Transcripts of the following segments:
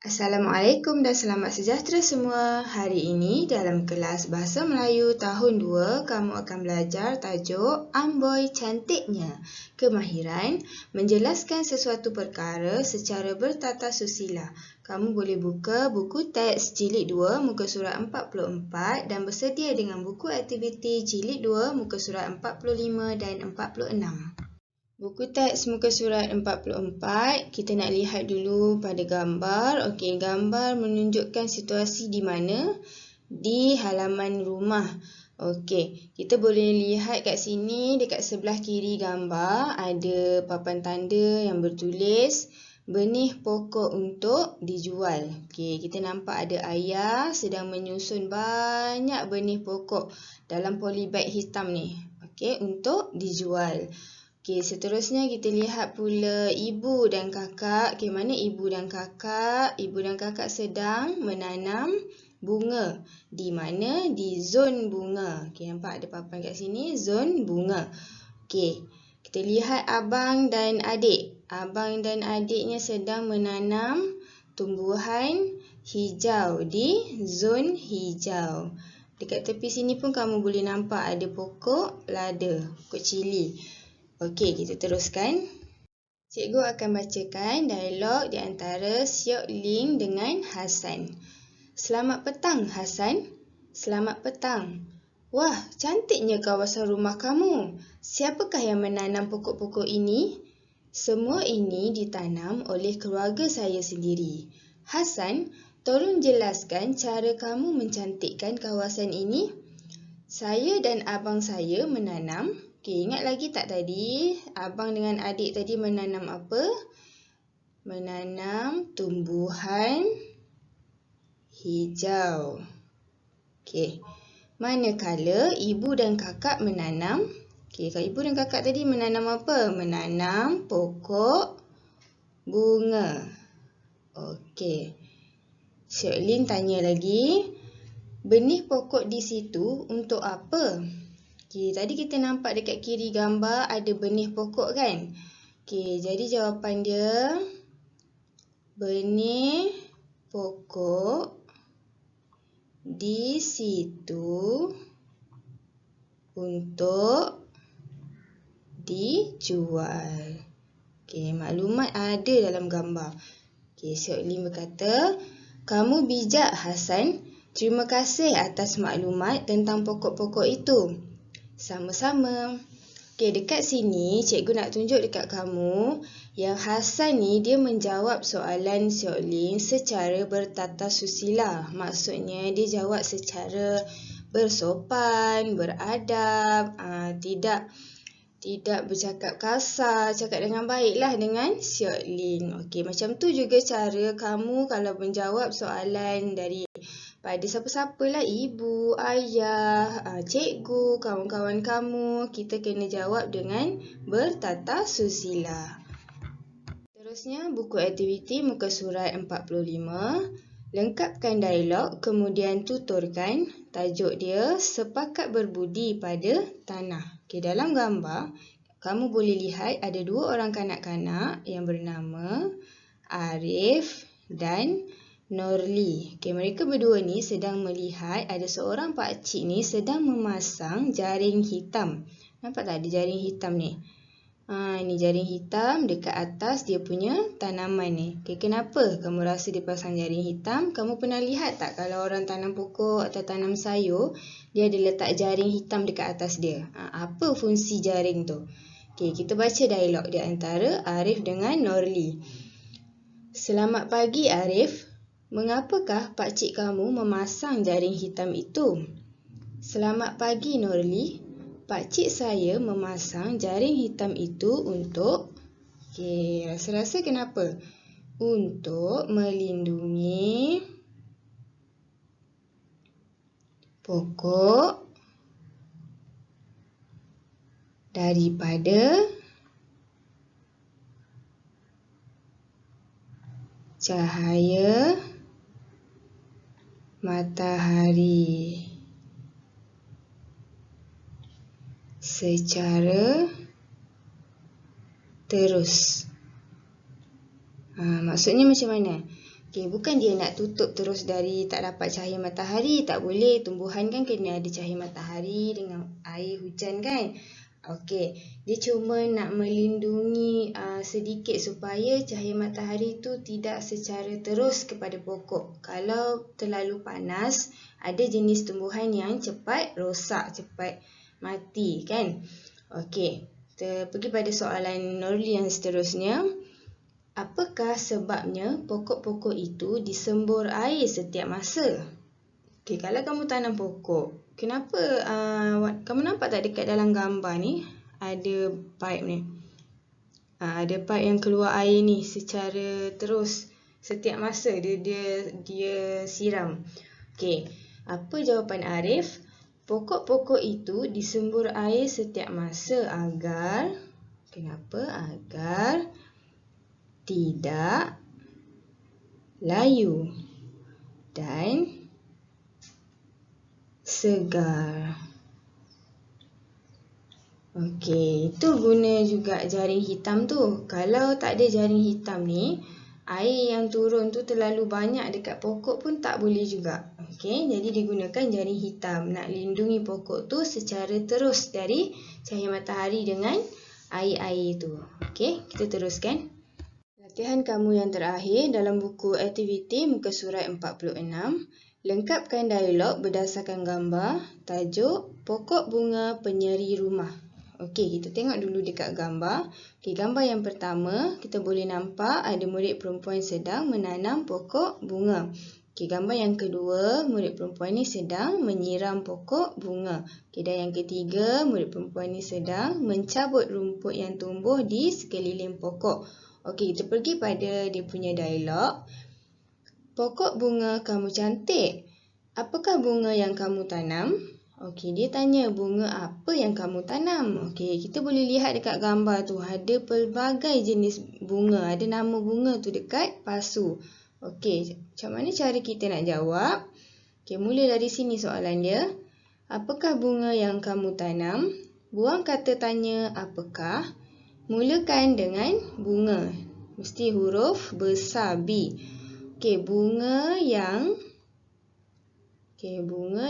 Assalamualaikum dan selamat sejahtera semua. Hari ini dalam kelas Bahasa Melayu tahun 2, kamu akan belajar tajuk Amboi Cantiknya. Kemahiran menjelaskan sesuatu perkara secara bertata susila. Kamu boleh buka buku teks jilid 2 muka surat 44 dan bersedia dengan buku aktiviti jilid 2 muka surat 45 dan 46. Buku teks muka surat 44, kita nak lihat dulu pada gambar. Okey, gambar menunjukkan situasi di mana? Di halaman rumah. Okey, kita boleh lihat kat sini dekat sebelah kiri gambar ada papan tanda yang bertulis benih pokok untuk dijual. Okey, kita nampak ada ayah sedang menyusun banyak benih pokok dalam polybag hitam ni. Okey, untuk dijual. Okey, seterusnya kita lihat pula ibu dan kakak. Okey, mana ibu dan kakak? Ibu dan kakak sedang menanam bunga. Di mana? Di zon bunga. Okey, nampak ada papan kat sini, zon bunga. Okey, kita lihat abang dan adik. Abang dan adiknya sedang menanam tumbuhan hijau di zon hijau. Dekat tepi sini pun kamu boleh nampak ada pokok lada, pokok cili. Okey, kita teruskan. Cikgu akan bacakan dialog di antara Siok Ling dengan Hasan. Selamat petang, Hasan. Selamat petang. Wah, cantiknya kawasan rumah kamu. Siapakah yang menanam pokok-pokok ini? Semua ini ditanam oleh keluarga saya sendiri. Hasan, tolong jelaskan cara kamu mencantikkan kawasan ini. Saya dan abang saya menanam. Okey, ingat lagi tak tadi? Abang dengan adik tadi menanam apa? Menanam tumbuhan hijau. Okey. Manakala ibu dan kakak menanam. Okey, kalau ibu dan kakak tadi menanam apa? Menanam pokok bunga. Okey. Syok Lin tanya lagi. Benih pokok di situ untuk apa? Okey, tadi kita nampak dekat kiri gambar ada benih pokok kan? Okey, jadi jawapan dia benih pokok di situ untuk dijual. Okey, maklumat ada dalam gambar. Okey, Syok Lim berkata, "Kamu bijak, Hasan. Terima kasih atas maklumat tentang pokok-pokok itu." Sama-sama. Okey, dekat sini cikgu nak tunjuk dekat kamu yang Hasan ni dia menjawab soalan Syok Ling secara bertata susila. Maksudnya dia jawab secara bersopan, beradab, tidak bercakap kasar, cakap dengan baiklah dengan Syok Ling. Okey, macam tu juga cara kamu kalau menjawab soalan pada siapa-siapalah, ibu, ayah, cikgu, kawan-kawan kamu, kita kena jawab dengan bertata susila. Terusnya, buku aktiviti muka surat 45. Lengkapkan dialog, kemudian tuturkan. Tajuk dia, Sepakat Berbudi pada Tanah. Okey, dalam gambar, kamu boleh lihat ada dua orang kanak-kanak yang bernama Arif dan Norli. Okey, mereka berdua ni sedang melihat ada seorang pakcik ni sedang memasang jaring hitam. Nampak tak ada jaring hitam ni? Ini jaring hitam dekat atas dia punya tanaman ni. Okey, kenapa kamu rasa dia pasang jaring hitam? Kamu pernah lihat tak kalau orang tanam pokok atau tanam sayur, dia ada letak jaring hitam dekat atas dia? Apa fungsi jaring tu? Okey, kita baca dialog di antara Arif dengan Norli. Selamat pagi, Arif. Mengapakah pakcik kamu memasang jaring hitam itu? Selamat pagi, Norli. Pakcik saya memasang jaring hitam itu untuk... Okey, rasa-rasa kenapa? Untuk melindungi pokok daripada cahaya matahari secara terus. Maksudnya macam mana? Okey, bukan dia nak tutup terus dari tak dapat cahaya matahari. Tak boleh, tumbuhan kan kena ada cahaya matahari dengan air hujan kan. Okey, dia cuma nak melindungi sedikit supaya cahaya matahari tu tidak secara terus kepada pokok. Kalau terlalu panas, ada jenis tumbuhan yang cepat rosak, cepat mati kan. Okey, kita pergi pada soalan Nurli yang seterusnya. Apakah sebabnya pokok-pokok itu disembur air setiap masa? Okey, kalau kamu tanam pokok, kenapa kamu nampak tak dekat dalam gambar ni ada pipe ni? Ada pipe yang keluar air ni secara terus setiap masa dia siram. Okey, apa jawapan Arif? Pokok-pokok itu disembur air setiap masa agar kenapa? Agar tidak layu dan segar. Okey, itu guna juga jaring hitam tu. Kalau tak ada jaring hitam ni, air yang turun tu terlalu banyak dekat pokok pun tak boleh juga. Okey, jadi digunakan jaring hitam nak lindungi pokok tu secara terus dari cahaya matahari dengan air-air tu. Okey, kita teruskan. Latihan kamu yang terakhir dalam buku aktiviti muka surat 46. Lengkapkan dialog berdasarkan gambar, tajuk Pokok Bunga Penyeri Rumah. Okey, kita tengok dulu dekat gambar. Okey, gambar yang pertama, kita boleh nampak ada murid perempuan sedang menanam pokok bunga. Okey, gambar yang kedua, murid perempuan ni sedang menyiram pokok bunga. Okey, dan yang ketiga, murid perempuan ni sedang mencabut rumput yang tumbuh di sekeliling pokok. Okey, kita pergi pada dia punya dialog. Pokok bunga kamu cantik. Apakah bunga yang kamu tanam? Okey, dia tanya bunga apa yang kamu tanam. Okey, kita boleh lihat dekat gambar tu ada pelbagai jenis bunga. Ada nama bunga tu dekat pasu. Okey, macam mana cara kita nak jawab? Okey, mula dari sini soalan dia. Apakah bunga yang kamu tanam? Buang kata tanya apakah. Mulakan dengan bunga. Mesti huruf besar B. Okey, bunga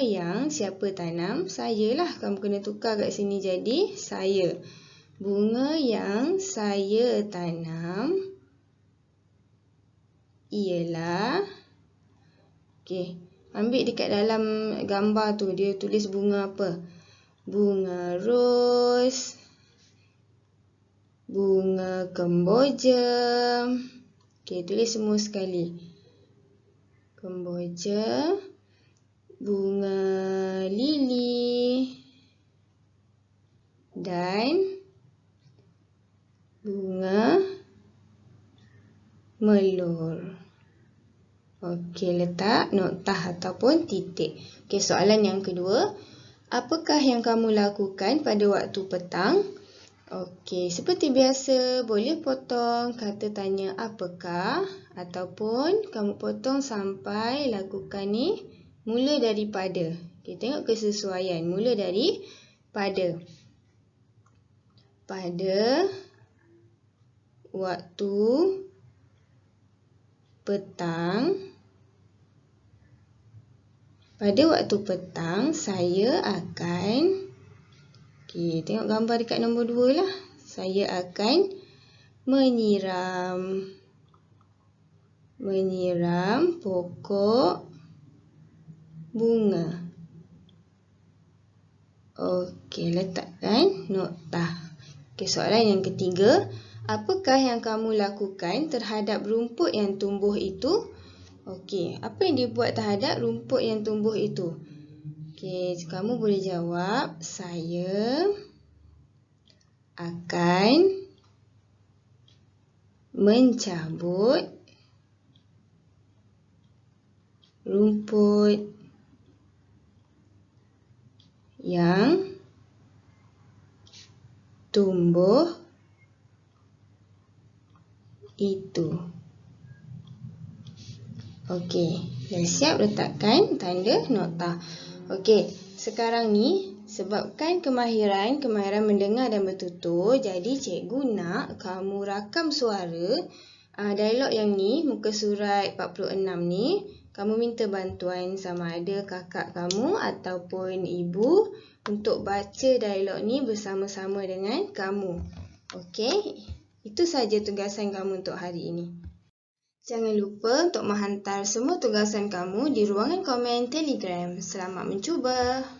yang siapa tanam? Saya lah. Kamu kena tukar kat sini jadi saya. Bunga yang saya tanam ialah, okey, ambil dekat dalam gambar tu dia tulis bunga apa? Bunga ros, bunga kemboja. Okey, tulis semua sekali. Kemboja, bunga lili dan bunga melur. Okey, letak noktah ataupun titik. Okey, soalan yang kedua. Apakah yang kamu lakukan pada waktu petang? Okey, seperti biasa boleh potong kata tanya apakah ataupun kamu potong sampai lakukan ni mula daripada. Okey, tengok kesesuaian. Mula dari pada. Pada waktu petang. Pada waktu petang saya akan, okey, tengok gambar dekat nombor 2 lah. Saya akan menyiram pokok bunga. Okey, letakkan noktah. Okey, soalan yang ketiga. Apakah yang kamu lakukan terhadap rumput yang tumbuh itu? Okey, apa yang dia buat terhadap rumput yang tumbuh itu? Okey, kamu boleh jawab, saya akan mencabut rumput yang tumbuh itu. Okey, dah siap, letakkan tanda nota. Okey, sekarang ni sebabkan kemahiran mendengar dan bertutur, jadi cikgu nak kamu rakam suara Dialog yang ni, muka surat 46 ni, kamu minta bantuan sama ada kakak kamu ataupun ibu untuk baca dialog ni bersama-sama dengan kamu. Okey, itu saja tugasan kamu untuk hari ini. Jangan lupa untuk menghantar semua tugasan kamu di ruangan komen Telegram. Selamat mencuba!